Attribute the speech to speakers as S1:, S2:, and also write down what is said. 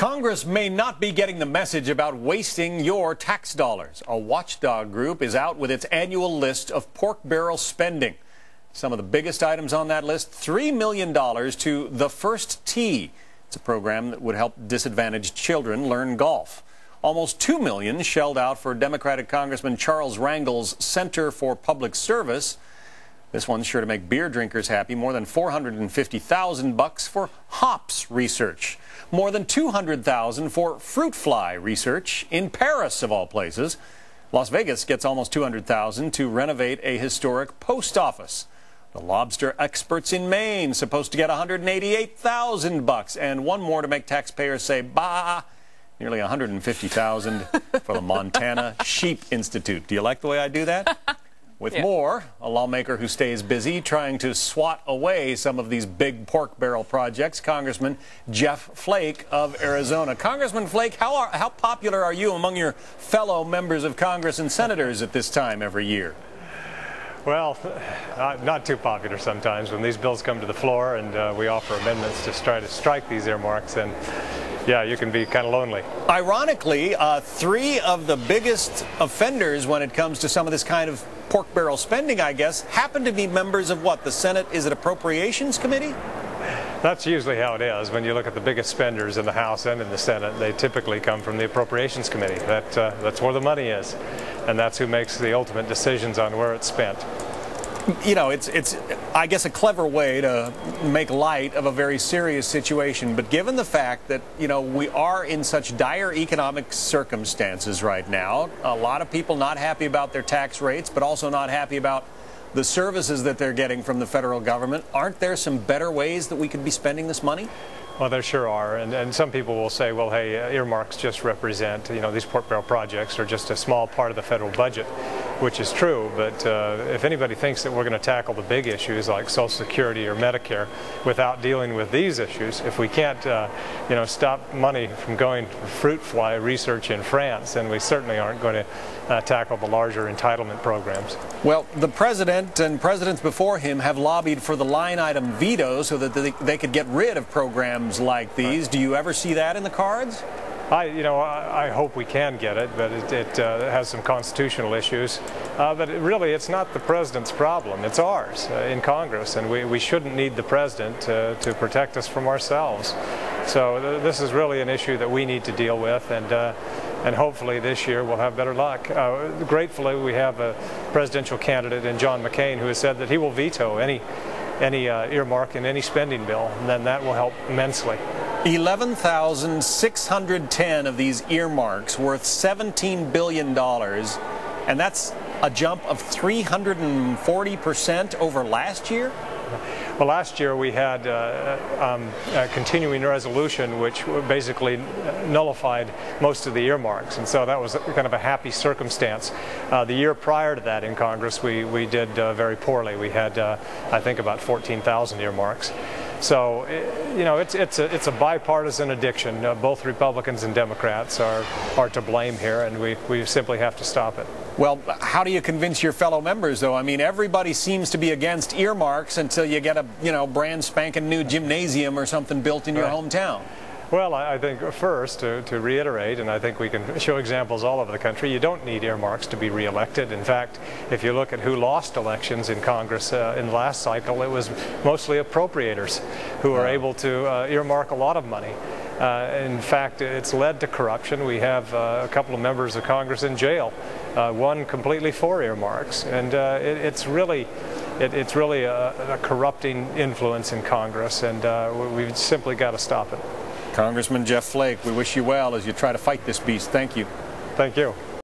S1: Congress may not be getting the message about wasting your tax dollars. A watchdog group is out with its annual list of pork barrel spending. Some of the biggest items on that list, $3 million to the First Tee. It's a program that would help disadvantaged children learn golf. Almost $2 million shelled out for Democratic Congressman Charles Rangel's Center for Public Service. This one's sure to make beer drinkers happy. More than $450,000 for hops research. More than $200,000 for fruit fly research in Paris, of all places. Las Vegas gets almost $200,000 to renovate a historic post office. The lobster experts in Maine supposed to get $188,000, and one more to make taxpayers say bah. Nearly $150,000 for the Montana Sheep Institute. Do you like the way I do that? With more, a lawmaker who stays busy trying to swat away some of these big pork barrel projects, Congressman Jeff Flake of Arizona. Congressman Flake, how popular are you among your fellow members of Congress and senators at this time every year?
S2: Well, not too popular sometimes when these bills come to the floor and we offer amendments to try to strike these earmarks, and yeah, you can be kind of lonely.
S1: Ironically, three of the biggest offenders when it comes to some of this kind of pork barrel spending, I guess, happen to be members of what? The Senate, is it Appropriations Committee?
S2: That's usually how it is. When you look at the biggest spenders in the House and in the Senate, they typically come from the Appropriations Committee. That's where the money is, and that's who makes the ultimate decisions on where it's spent.
S1: You know, it's I guess, a clever way to make light of a very serious situation. But given the fact that, you know, we are in such dire economic circumstances right now, a lot of people not happy about their tax rates, but also not happy about the services that they're getting from the federal government. Aren't there some better ways that we could be spending this money?
S2: Well, there sure are, and some people will say, well, hey, earmarks just represent, you know, these pork barrel projects are just a small part of the federal budget, which is true, but if anybody thinks that we're going to tackle the big issues like Social Security or Medicare without dealing with these issues, if we can't, you know, stop money from going to fruit fly research in France, then we certainly aren't going to tackle the larger entitlement programs.
S1: Well, the president and presidents before him have lobbied for the line item veto so that they could get rid of programs like these. Right. Do you ever see that in the cards?
S2: I hope we can get it, but it has some constitutional issues. But it's not the president's problem. It's ours in Congress, and we shouldn't need the president to protect us from ourselves. So this is really an issue that we need to deal with, and hopefully this year we'll have better luck. Gratefully, we have a presidential candidate in John McCain who has said that he will veto any earmark in any spending bill, and then that will help immensely.
S1: 11,610 of these earmarks worth $17 billion, and that's a jump of 340% over last year?
S2: Well, last year we had a continuing resolution which basically nullified most of the earmarks, and so that was kind of a happy circumstance. The year prior to that in Congress we did very poorly. We had I think about 14,000 earmarks. So, you know, it's a bipartisan addiction. Both Republicans and Democrats are to blame here, and we simply have to stop it.
S1: Well, how do you convince your fellow members, though? I mean, everybody seems to be against earmarks until you get a, you know, brand spanking new gymnasium or something built in your hometown.
S2: Well, I think first, to reiterate, and I think we can show examples all over the country, you don't need earmarks to be reelected. In fact, if you look at who lost elections in Congress in the last cycle, it was mostly appropriators who were able to earmark a lot of money. In fact, it's led to corruption. We have a couple of members of Congress in jail, one completely for earmarks, and it's really a corrupting influence in Congress, and we've simply got to stop it.
S1: Congressman Jeff Flake, we wish you well as you try to fight this beast. Thank you.
S2: Thank you.